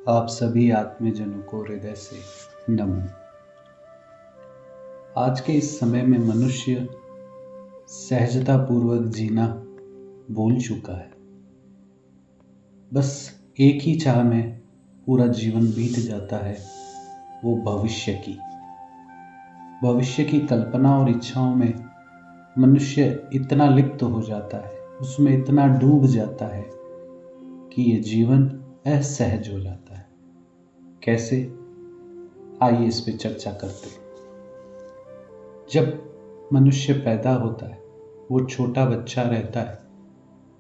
आप सभी आत्मजनों को हृदय से नमन। आज के इस समय में मनुष्य सहजतापूर्वक जीना भूल चुका है। बस एक ही चाह में पूरा जीवन बीत जाता है, वो भविष्य की कल्पना और इच्छाओं में मनुष्य इतना लिप्त हो जाता है, उसमें इतना डूब जाता है कि ये जीवन असहज हो जाता है। कैसे? आइए इस पे चर्चा करते हैं। जब मनुष्य पैदा होता है, वो छोटा बच्चा रहता है,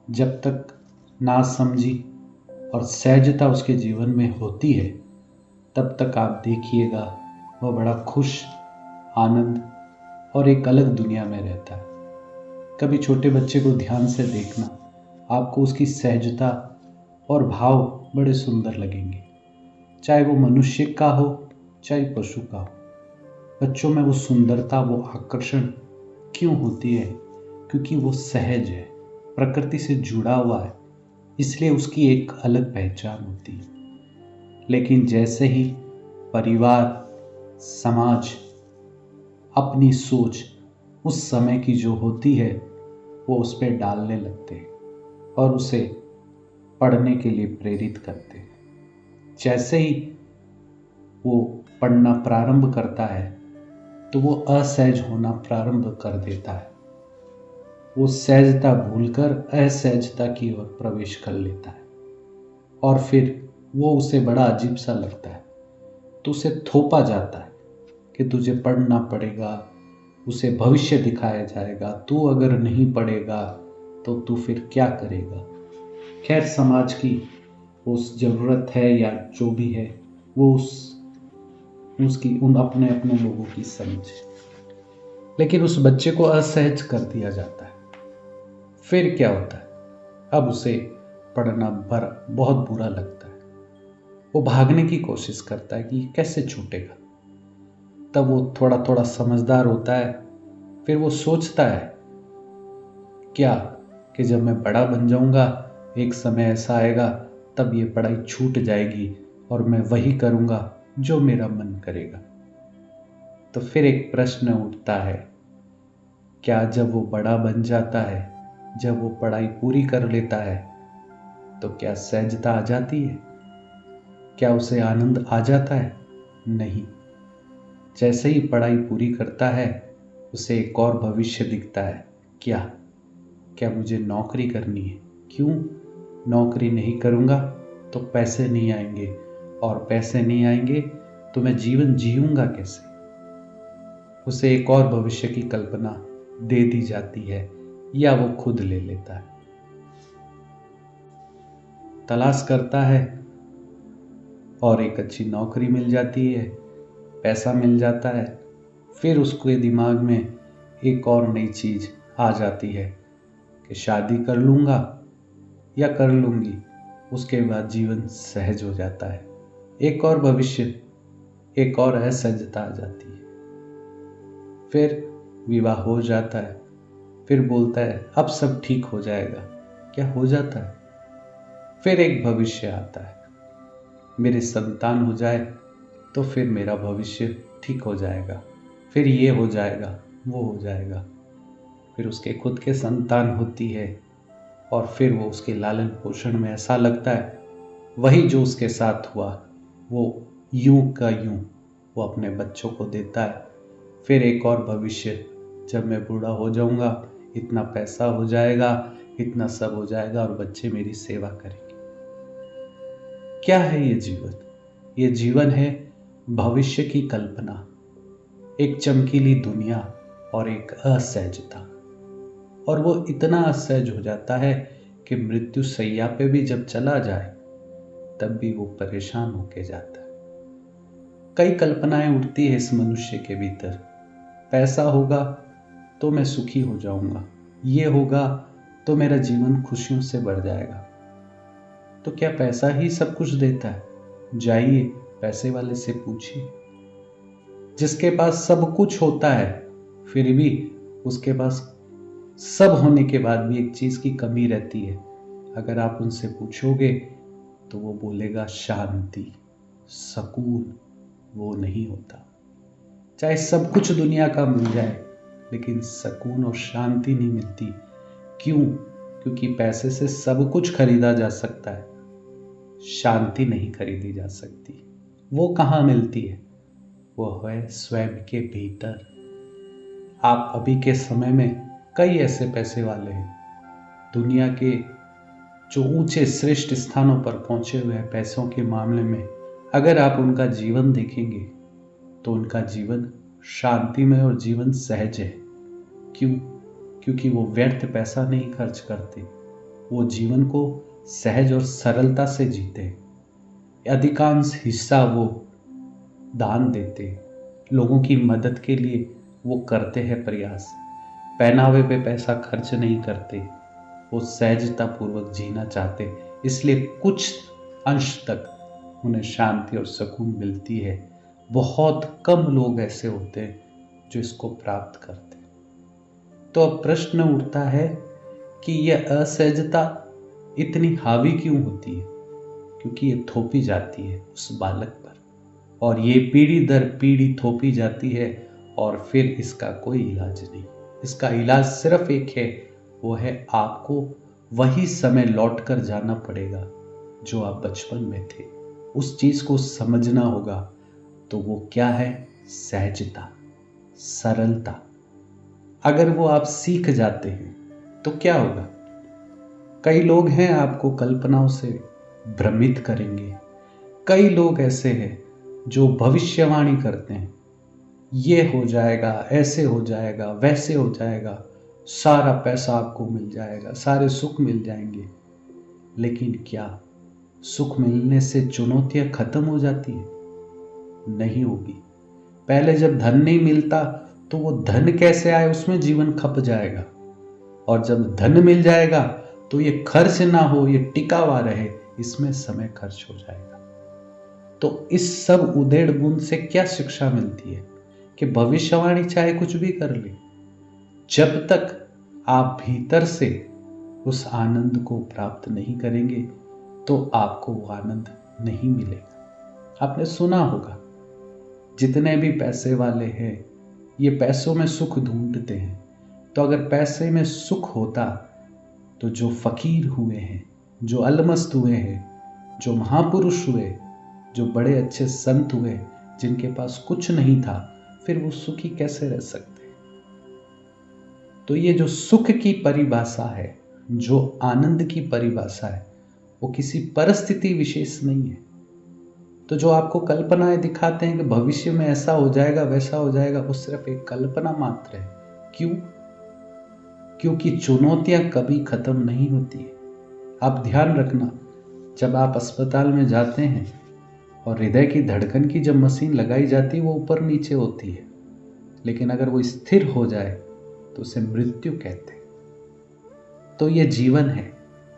जब तक नासमझी और सहजता उसके जीवन में होती है, तब तक आप देखिएगा वह बड़ा खुश, आनंद और एक अलग दुनिया में रहता है। कभी छोटे बच्चे को ध्यान से देखना, आपको उसकी सहजता और भाव बड़े सुंदर लगेंगे, चाहे वो मनुष्य का हो चाहे पशु का हो। बच्चों में वो सुंदरता, वो आकर्षण क्यों होती है? क्योंकि वो सहज है, प्रकृति से जुड़ा हुआ है, इसलिए उसकी एक अलग पहचान होती है। लेकिन जैसे ही परिवार, समाज, अपनी सोच उस समय की जो होती है वो उस पर डालने लगते हैं और उसे पढ़ने के लिए प्रेरित करते हैं। जैसे ही वो पढ़ना प्रारंभ करता है तो वो असहज होना प्रारंभ कर देता है। वो सहजता भूलकर असहजता की ओर प्रवेश कर लेता है और फिर वो उसे बड़ा अजीब सा लगता है, तो उसे थोपा जाता है कि तुझे पढ़ना पड़ेगा, उसे भविष्य दिखाया जाएगा, तू अगर नहीं पढ़ेगा तो तू फिर क्या करेगा। खैर, समाज की उस ज़रूरत है या जो भी है, वो उसकी उन अपने अपने लोगों की समझ। लेकिन उस बच्चे को असहज कर दिया जाता है। फिर क्या होता है? अब उसे पढ़ना बहुत बुरा लगता है। वो भागने की कोशिश करता है कि कैसे छूटेगा। तब वो थोड़ा थोड़ा समझदार होता है। फिर वो सोचता है क्या कि जब मैं बड़ा बन जाऊंगा, एक समय ऐसा आएगा तब ये पढ़ाई छूट जाएगी और मैं वही करूंगा जो मेरा मन करेगा। तो फिर एक प्रश्न उठता है, क्या जब वो बड़ा बन जाता है, जब वो पढ़ाई पूरी कर लेता है, तो क्या सहजता आ जाती है? क्या उसे आनंद आ जाता है? नहीं। जैसे ही पढ़ाई पूरी करता है, उसे एक और भविष्य दिखता है। क्या मुझे नौकरी करनी है? क्यों? नौकरी नहीं करूँगा तो पैसे नहीं आएंगे, और पैसे नहीं आएंगे तो मैं जीवन जीऊँगा कैसे? उसे एक और भविष्य की कल्पना दे दी जाती है या वो खुद ले लेता है। तलाश करता है और एक अच्छी नौकरी मिल जाती है, पैसा मिल जाता है। फिर उसके दिमाग में एक और नई चीज़ आ जाती है कि शादी कर लूँगा या कर लूँगी, उसके बाद जीवन सहज हो जाता है। एक और भविष्य, एक और असहजता आ जाती है। फिर विवाह हो जाता है। फिर बोलता है अब सब ठीक हो जाएगा। क्या हो जाता है? फिर एक भविष्य आता है, मेरे संतान हो जाए तो फिर मेरा भविष्य ठीक हो जाएगा, फिर ये हो जाएगा, वो हो जाएगा। फिर उसके खुद के संतान होती है और फिर वो उसके लालन पोषण में ऐसा लगता है वही जो उसके साथ हुआ वो यूं का यूं वो अपने बच्चों को देता है। फिर एक और भविष्य, जब मैं बूढ़ा हो जाऊंगा, इतना पैसा हो जाएगा, इतना सब हो जाएगा और बच्चे मेरी सेवा करेंगे। क्या है ये जीवन? ये जीवन है भविष्य की कल्पना, एक चमकीली दुनिया और एक असहजता। और वो इतना असहज हो जाता है कि मृत्यु शैया पे भी जब चला जाए तब भी वो परेशान होके जाता है। कई कल्पनाएं उठती है इस मनुष्य के भीतर। पैसा होगा तो मैं सुखी हो जाऊंगा, ये होगा तो मेरा जीवन खुशियों से भर जाएगा। तो क्या पैसा ही सब कुछ देता है? जाइए पैसे वाले से पूछिए। जिसके पास सब कुछ होता है फिर भी उसके पास सब होने के बाद भी एक चीज की कमी रहती है। अगर आप उनसे पूछोगे तो वो बोलेगा शांति, सुकून वो नहीं होता। चाहे सब कुछ दुनिया का मिल जाए लेकिन सुकून और शांति नहीं मिलती। क्यों? क्योंकि पैसे से सब कुछ खरीदा जा सकता है, शांति नहीं खरीदी जा सकती। वो कहाँ मिलती है? वो है स्वयं के भीतर। आप अभी के समय में कई ऐसे पैसे वाले हैं, दुनिया के जो ऊंचे श्रेष्ठ स्थानों पर पहुंचे हुए हैं पैसों के मामले में, अगर आप उनका जीवन देखेंगे तो उनका जीवन शांतिमय और जीवन सहज है। क्यों? क्योंकि वो व्यर्थ पैसा नहीं खर्च करते, वो जीवन को सहज और सरलता से जीते। अधिकांश हिस्सा वो दान देते, लोगों की मदद के लिए वो करते हैं प्रयास। पहनावे पे पैसा खर्च नहीं करते, वो सहजता पूर्वक जीना चाहते, इसलिए कुछ अंश तक उन्हें शांति और सुकून मिलती है। बहुत कम लोग ऐसे होते हैं जो इसको प्राप्त करते। तो अब प्रश्न उठता है कि यह असहजता इतनी हावी क्यों होती है? क्योंकि ये थोपी जाती है उस बालक पर, और ये पीढ़ी दर पीढ़ी थोपी जाती है, और फिर इसका कोई इलाज नहीं। इसका इलाज सिर्फ एक है, वो है आपको वही समय लौट कर जाना पड़ेगा जो आप बचपन में थे। उस चीज को समझना होगा। तो वो क्या है? सहजता, सरलता। अगर वो आप सीख जाते हैं तो क्या होगा? कई लोग हैं आपको कल्पनाओं से भ्रमित करेंगे। कई लोग ऐसे हैं जो भविष्यवाणी करते हैं, ये हो जाएगा, ऐसे हो जाएगा, वैसे हो जाएगा, सारा पैसा आपको मिल जाएगा, सारे सुख मिल जाएंगे। लेकिन क्या सुख मिलने से चुनौतियां खत्म हो जाती है? नहीं होगी। पहले जब धन नहीं मिलता तो वो धन कैसे आए उसमें जीवन खप जाएगा, और जब धन मिल जाएगा तो ये खर्च ना हो, ये टिका हुआ रहे, इसमें समय खर्च हो जाएगा। तो इस सब उधेड़ बुन से क्या शिक्षा मिलती है? कि भविष्यवाणी चाहे कुछ भी कर ले, जब तक आप भीतर से उस आनंद को प्राप्त नहीं करेंगे तो आपको वो आनंद नहीं मिलेगा। आपने सुना होगा, जितने भी पैसे वाले हैं ये पैसों में सुख ढूंढते हैं। तो अगर पैसे में सुख होता तो जो फकीर हुए हैं, जो अलमस्त हुए हैं, जो महापुरुष हुए, जो बड़े अच्छे संत हुए, जिनके पास कुछ नहीं था, फिर वो सुखी कैसे रह सकते? तो ये जो सुख की परिभाषा है, जो आनंद की परिभाषा है, वो किसी परिस्थिति विशेष नहीं है। तो जो आपको कल्पनाएं दिखाते हैं कि भविष्य में ऐसा हो जाएगा, वैसा हो जाएगा, वो सिर्फ एक कल्पना मात्र है। क्यों? क्योंकि चुनौतियां कभी खत्म नहीं होती है। आप ध्यान रखना, जब आप अस्पताल में जाते हैं और हृदय की धड़कन की जब मशीन लगाई जाती है वो ऊपर नीचे होती है, लेकिन अगर वो स्थिर हो जाए तो उसे मृत्यु कहते हैं। तो ये जीवन है,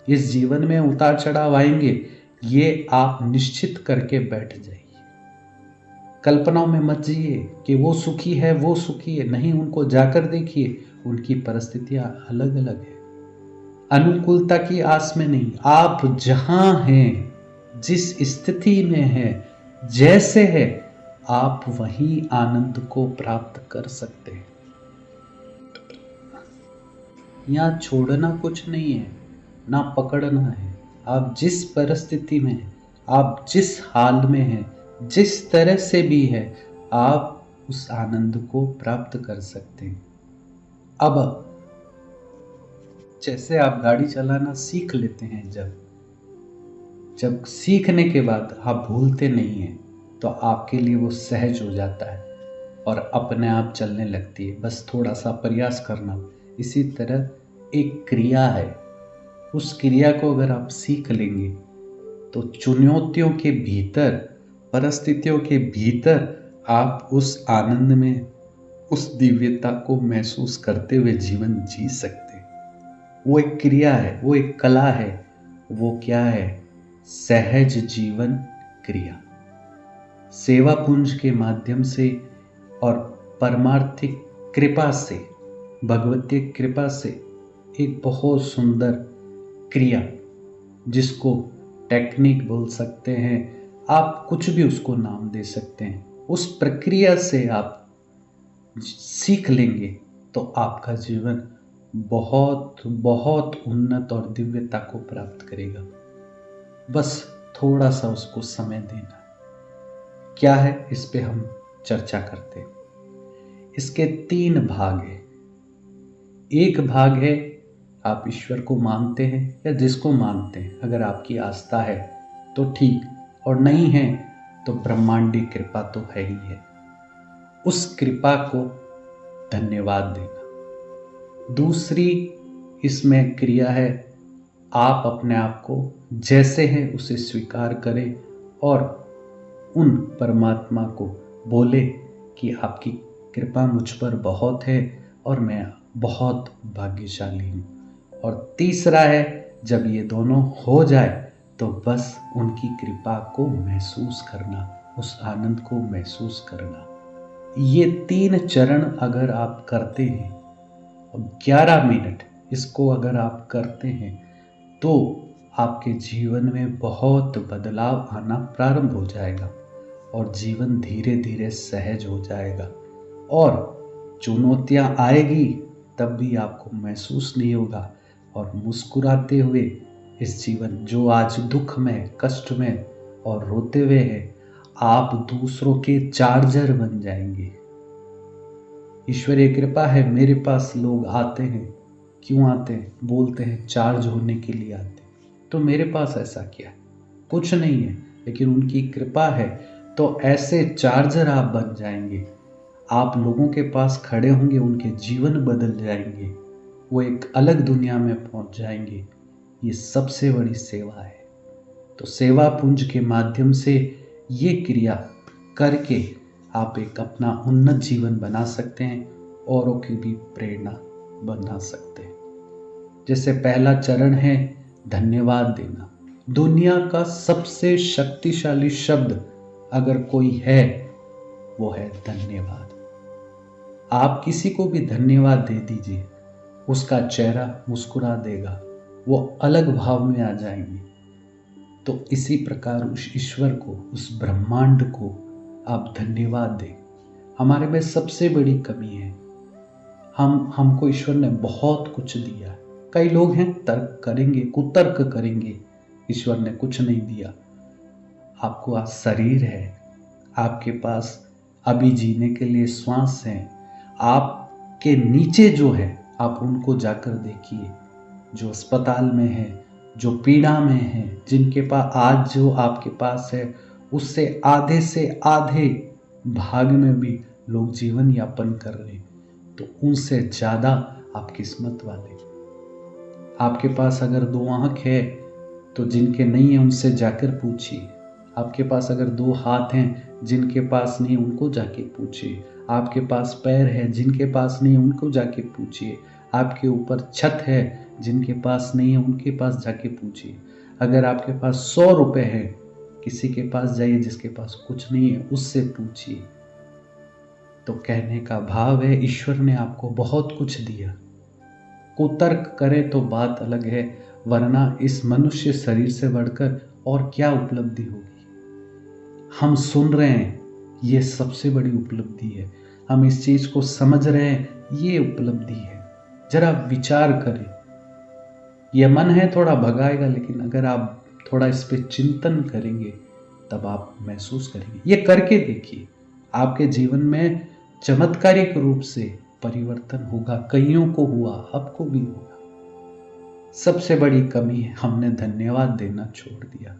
इस जीवन में उतार चढ़ाव आएंगे, ये आप निश्चित करके बैठ जाइए। कल्पनाओं में मत जिए कि वो सुखी है, वो सुखी है। नहीं, उनको जाकर देखिए, उनकी परिस्थितियां अलग अलग है। अनुकूलता की आस में नहीं, आप जहां हैं, जिस स्थिति में हैं, जैसे है, आप वही आनंद को प्राप्त कर सकते हैं। यहां छोड़ना कुछ नहीं है, ना पकड़ना है। आप जिस परिस्थिति में हैं, आप जिस हाल में हैं, जिस तरह से भी है, आप उस आनंद को प्राप्त कर सकते हैं। अब जैसे आप गाड़ी चलाना सीख लेते हैं, जब सीखने के बाद आप भूलते नहीं हैं, तो आपके लिए वो सहज हो जाता है और अपने आप चलने लगती है, बस थोड़ा सा प्रयास करना। इसी तरह एक क्रिया है, उस क्रिया को अगर आप सीख लेंगे तो चुनौतियों के भीतर, परिस्थितियों के भीतर आप उस आनंद में, उस दिव्यता को महसूस करते हुए जीवन जी सकते हैं। वो एक क्रिया है, वो एक कला है। वो क्या है? सहज जीवन क्रिया। सेवा पुंज के माध्यम से और परमार्थिक कृपा से, भगवतीय कृपा से एक बहुत सुंदर क्रिया, जिसको टेक्निक बोल सकते हैं, आप कुछ भी उसको नाम दे सकते हैं। उस प्रक्रिया से आप सीख लेंगे तो आपका जीवन बहुत बहुत उन्नत और दिव्यता को प्राप्त करेगा। बस थोड़ा सा उसको समय देना। क्या है, इस पे हम चर्चा करते हैं। इसके 3 भाग हैं। एक भाग है आप ईश्वर को मानते हैं या जिसको मानते हैं। अगर आपकी आस्था है तो ठीक, और नहीं है तो ब्रह्मांडी कृपा तो है ही है। उस कृपा को धन्यवाद देना। दूसरी इसमें क्रिया है, आप अपने आप को जैसे हैं उसे स्वीकार करें और उन परमात्मा को बोले कि आपकी कृपा मुझ पर बहुत है और मैं बहुत भाग्यशाली हूँ। और तीसरा है, जब ये दोनों हो जाए तो बस उनकी कृपा को महसूस करना, उस आनंद को महसूस करना। ये 3 चरण अगर आप करते हैं, 11 मिनट इसको अगर आप करते हैं, तो आपके जीवन में बहुत बदलाव आना प्रारंभ हो जाएगा और जीवन धीरे धीरे सहज हो जाएगा। और चुनौतियाँ आएगी तब भी आपको महसूस नहीं होगा, और मुस्कुराते हुए इस जीवन जो आज दुख में, कष्ट में और रोते हुए है, आप दूसरों के चार्जर बन जाएंगे। ईश्वरीय कृपा है, मेरे पास लोग आते हैं। क्यों आते हैं? बोलते हैं चार्ज होने के लिए आते हैं। तो मेरे पास ऐसा क्या, कुछ नहीं है, लेकिन उनकी कृपा है। तो ऐसे चार्जर आप बन जाएंगे। आप लोगों के पास खड़े होंगे, उनके जीवन बदल जाएंगे, वो एक अलग दुनिया में पहुंच जाएंगे। ये सबसे बड़ी सेवा है। तो सेवा पुंज के माध्यम से ये क्रिया करके आप एक अपना उन्नत जीवन बना सकते हैं, औरों की भी प्रेरणा बना सकते हैं। जैसे पहला चरण है धन्यवाद देना। दुनिया का सबसे शक्तिशाली शब्द अगर कोई है, वो है धन्यवाद। आप किसी को भी धन्यवाद दे दीजिए, उसका चेहरा मुस्कुरा देगा, वो अलग भाव में आ जाएंगे। तो इसी प्रकार उस ईश्वर को, उस ब्रह्मांड को आप धन्यवाद दें। हमारे में सबसे बड़ी कमी है, हमको ईश्वर ने बहुत कुछ दिया। कई लोग हैं तर्क करेंगे, कुतर्क करेंगे, ईश्वर ने कुछ नहीं दिया। आपको आज शरीर है, आपके पास अभी जीने के लिए श्वास है। आपके नीचे जो है आप उनको जाकर देखिए, जो अस्पताल में है, जो पीड़ा में है, जिनके पास आज जो आपके पास है उससे आधे से आधे भाग में भी लोग जीवन यापन कर रहे हैं। तो उनसे ज़्यादा आप किस्मत वाले। आपके पास अगर 2 आँख है तो जिनके नहीं है उनसे जाकर पूछिए। आपके पास अगर 2 हाथ हैं, जिनके पास नहीं उनको जाके पूछिए। आपके पास पैर है, जिनके पास नहीं उनको जाके पूछिए। आपके ऊपर छत है, जिनके पास नहीं है उनके पास जाके पूछिए। अगर आपके पास 100 रुपए है, किसी के पास जाइए जिसके पास कुछ नहीं है, उससे पूछिए। तो कहने का भाव है, ईश्वर ने आपको बहुत कुछ दिया। कुतर्क करे तो बात अलग है, वरना इस मनुष्य शरीर से बढ़कर और क्या उपलब्धि होगी। हम सुन रहे हैं, ये सबसे बड़ी उपलब्धि है। हम इस चीज को समझ रहे हैं, ये उपलब्धि है। जरा विचार करें। यह मन है थोड़ा भगाएगा, लेकिन अगर आप थोड़ा इस पे चिंतन करेंगे तब आप महसूस करेंगे। ये करके देखिए, आपके जीवन में चमत्कारिक रूप से परिवर्तन होगा। कईयों को हुआ, आपको भी होगा। सबसे बड़ी कमी है, हमने धन्यवाद देना छोड़ दिया।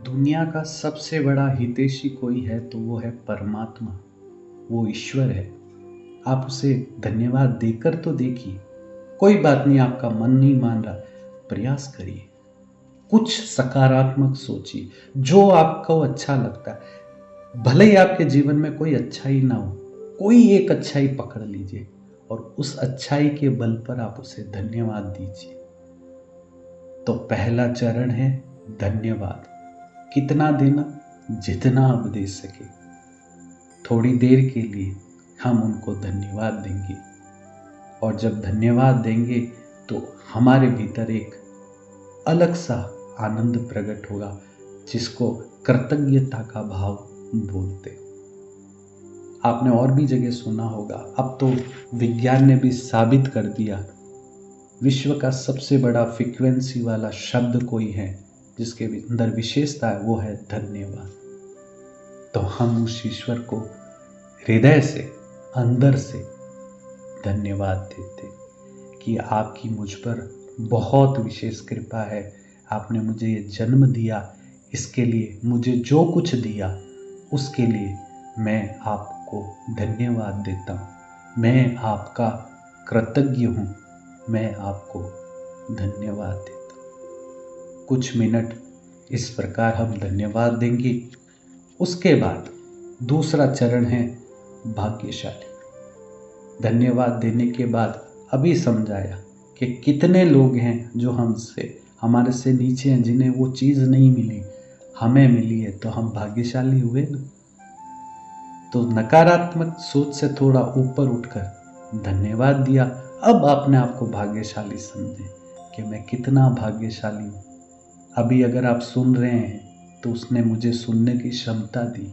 दुनिया का सबसे बड़ा हितैषी कोई है तो वो है परमात्मा, वो ईश्वर है। आप उसे धन्यवाद देकर तो देखिए। कोई बात नहीं, आपका मन नहीं मान रहा, प्रयास करिए, कुछ सकारात्मक सोचिए, जो आपको अच्छा लगता है। भले ही आपके जीवन में कोई अच्छाई ना हो, कोई एक अच्छाई पकड़ लीजिए और उस अच्छाई के बल पर आप उसे धन्यवाद दीजिए। तो पहला चरण है धन्यवाद। कितना देना? जितना आप दे सके। थोड़ी देर के लिए हम उनको धन्यवाद देंगे, और जब धन्यवाद देंगे तो हमारे भीतर एक अलग सा आनंद प्रकट होगा, जिसको कृतज्ञता का भाव बोलते। आपने और भी जगह सुना होगा, अब तो विज्ञान ने भी साबित कर दिया, विश्व का सबसे बड़ा फ्रीक्वेंसी वाला शब्द कोई है जिसके अंदर विशेषता है, वो है धन्यवाद। तो हम उस ईश्वर को हृदय से, अंदर से धन्यवाद देते कि आपकी मुझ पर बहुत विशेष कृपा है। आपने मुझे ये जन्म दिया, इसके लिए मुझे जो कुछ दिया उसके लिए मैं आपको धन्यवाद देता हूँ। मैं आपका कृतज्ञ हूँ, मैं आपको धन्यवाद देता हूँ। कुछ मिनट इस प्रकार हम धन्यवाद देंगे। उसके बाद दूसरा चरण है भाग्यशाली। धन्यवाद देने के बाद अभी समझाया कि कितने लोग हैं जो हमारे से नीचे हैं, जिन्हें वो चीज़ नहीं मिली, हमें मिली है, तो हम भाग्यशाली हुए ना। तो नकारात्मक सोच से थोड़ा ऊपर उठकर धन्यवाद दिया। अब अपने आप को भाग्यशाली समझें कि मैं कितना भाग्यशाली हूँ। अभी अगर आप सुन रहे हैं तो उसने मुझे सुनने की क्षमता दी।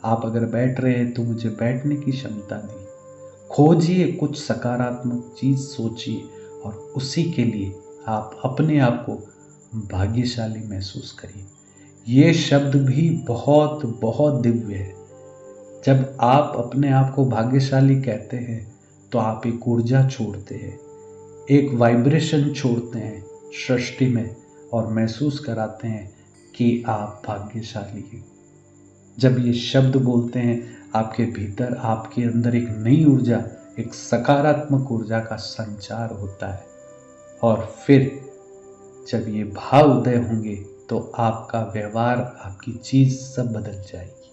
आप अगर बैठ रहे हैं तो मुझे बैठने की क्षमता दी। खोजिए, कुछ सकारात्मक चीज़ सोचिए और उसी के लिए आप अपने आप को भाग्यशाली महसूस करिए। ये शब्द भी बहुत बहुत दिव्य है। जब आप अपने आप को भाग्यशाली कहते हैं तो आप एक ऊर्जा छोड़ते हैं, एक वाइब्रेशन छोड़ते हैं सृष्टि में और महसूस कराते हैं कि आप भाग्यशाली हैं। जब ये शब्द बोलते हैं, आपके भीतर, आपके अंदर एक नई ऊर्जा, एक सकारात्मक ऊर्जा का संचार होता है। और फिर जब ये भाव उदय होंगे तो आपका व्यवहार, आपकी चीज़ सब बदल जाएगी।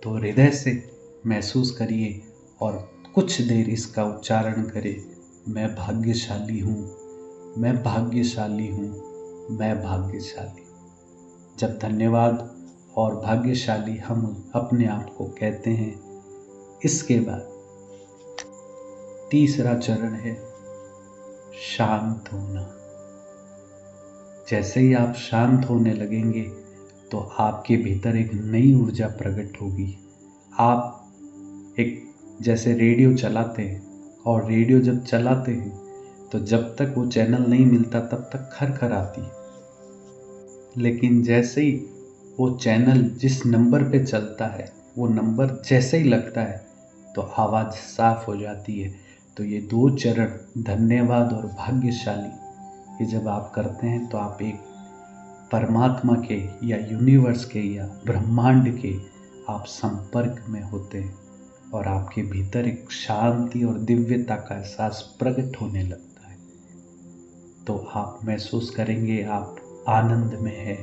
तो हृदय से महसूस करिए और कुछ देर इसका उच्चारण करें, मैं भाग्यशाली हूँ, मैं भाग्यशाली हूँ, मैं भाग्यशाली। जब धन्यवाद और भाग्यशाली हम अपने आप को कहते हैं, इसके बाद तीसरा चरण है शांत होना। जैसे ही आप शांत होने लगेंगे तो आपके भीतर एक नई ऊर्जा प्रकट होगी। आप एक जैसे रेडियो चलाते हैं, और रेडियो जब चलाते हैं तो जब तक वो चैनल नहीं मिलता तब तक खरखराती है, लेकिन जैसे ही वो चैनल जिस नंबर पे चलता है, वो नंबर जैसे ही लगता है तो आवाज़ साफ हो जाती है। तो ये दो चरण, धन्यवाद और भाग्यशाली, ये जब आप करते हैं तो आप एक परमात्मा के या यूनिवर्स के या ब्रह्मांड के आप संपर्क में होते हैं और आपके भीतर एक शांति और दिव्यता का एहसास प्रकट होने लगता है। तो आप महसूस करेंगे आप आनंद में हैं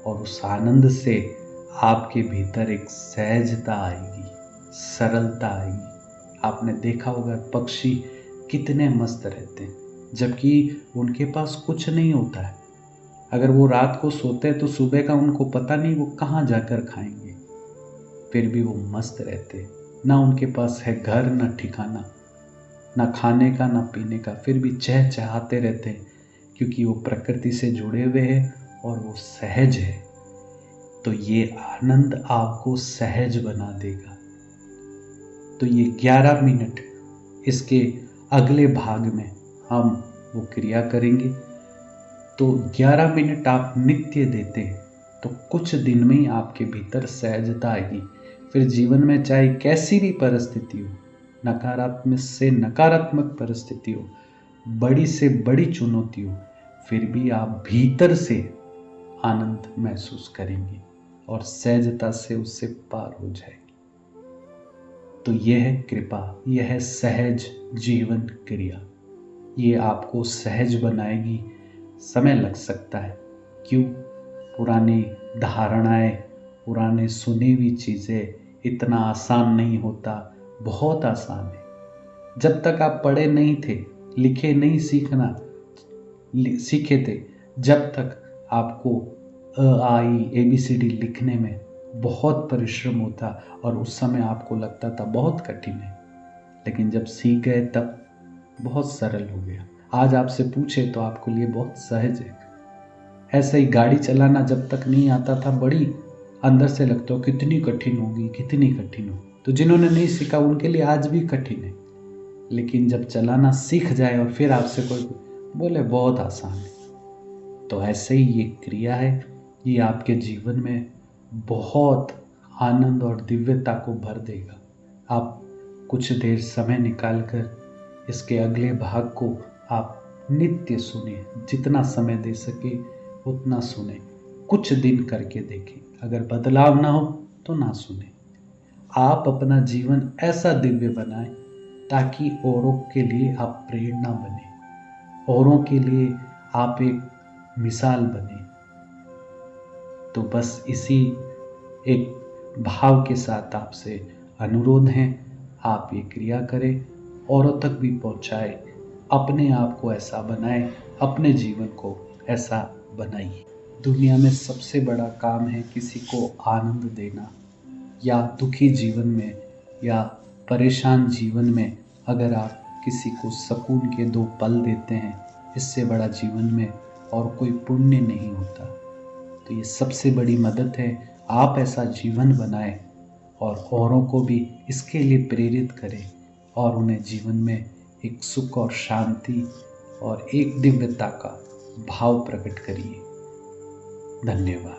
और उस आनंद से आपके भीतर एक सहजता आएगी, सरलता आएगी। आपने देखा होगा पक्षी कितने मस्त रहते हैं, जबकि उनके पास कुछ नहीं होता है। अगर वो रात को सोते हैं तो सुबह का उनको पता नहीं वो कहाँ जाकर खाएंगे, फिर भी वो मस्त रहते। ना उनके पास है घर, ना ठिकाना, ना खाने का, ना पीने का, फिर भी चहचहाते रहते हैं क्योंकि वो प्रकृति से जुड़े हुए हैं और वो सहज है। तो ये आनंद आपको सहज बना देगा। तो ये 11 मिनट, इसके अगले भाग में हम वो क्रिया करेंगे। तो 11 मिनट आप नित्य देते हैं तो कुछ दिन में ही आपके भीतर सहजता आएगी। फिर जीवन में चाहे कैसी भी परिस्थिति हो, नकारात्मक से नकारात्मक परिस्थिति हो, बड़ी से बड़ी चुनौती हो, फिर भी आप भीतर से आनंद महसूस करेंगे और सहजता से उससे पार हो जाएगी। तो यह है कृपा, यह है सहज जीवन क्रिया। ये आपको सहज बनाएगी। समय लग सकता है, क्यों? पुरानी धारणाएं, पुराने सुनी हुई चीज़ें, इतना आसान नहीं होता, बहुत आसान है। जब तक आप पढ़े नहीं थे, लिखे नहीं सीखे थे, जब तक आपको ABCD लिखने में बहुत परिश्रम होता और उस समय आपको लगता था बहुत कठिन है, लेकिन जब सीख गए तब बहुत सरल हो गया। आज आपसे पूछे तो आपके लिए बहुत सहज है। ऐसे ही गाड़ी चलाना जब तक नहीं आता था बड़ी अंदर से लगता हो कितनी कठिन होगी, कितनी कठिन होगी। तो जिन्होंने नहीं सीखा उनके लिए आज भी कठिन है, लेकिन जब चलाना सीख जाए और फिर आपसे कोई बोले बहुत आसान है, तो ऐसे ही ये क्रिया है, ये आपके जीवन में बहुत आनंद और दिव्यता को भर देगा। आप कुछ देर समय निकालकर इसके अगले भाग को आप नित्य सुने, जितना समय दे सके उतना सुने, कुछ दिन करके देखें। अगर बदलाव ना हो तो ना सुने। आप अपना जीवन ऐसा दिव्य बनाएं ताकि औरों के लिए आप प्रेरणा बने, औरों के लिए आप एक मिसाल बने। तो बस इसी एक भाव के साथ आपसे अनुरोध है, आप ये क्रिया करें, औरों तक भी पहुंचाए, अपने आप को ऐसा बनाए, अपने जीवन को ऐसा बनाइए। दुनिया में सबसे बड़ा काम है किसी को आनंद देना, या दुखी जीवन में या परेशान जीवन में अगर आप किसी को सुकून के 2 पल देते हैं, इससे बड़ा जीवन में और कोई पुण्य नहीं होता। तो ये सबसे बड़ी मदद है, आप ऐसा जीवन बनाएं और औरों को भी इसके लिए प्रेरित करें और उन्हें जीवन में एक सुख और शांति और एक दिव्यता का भाव प्रकट करिए। धन्यवाद।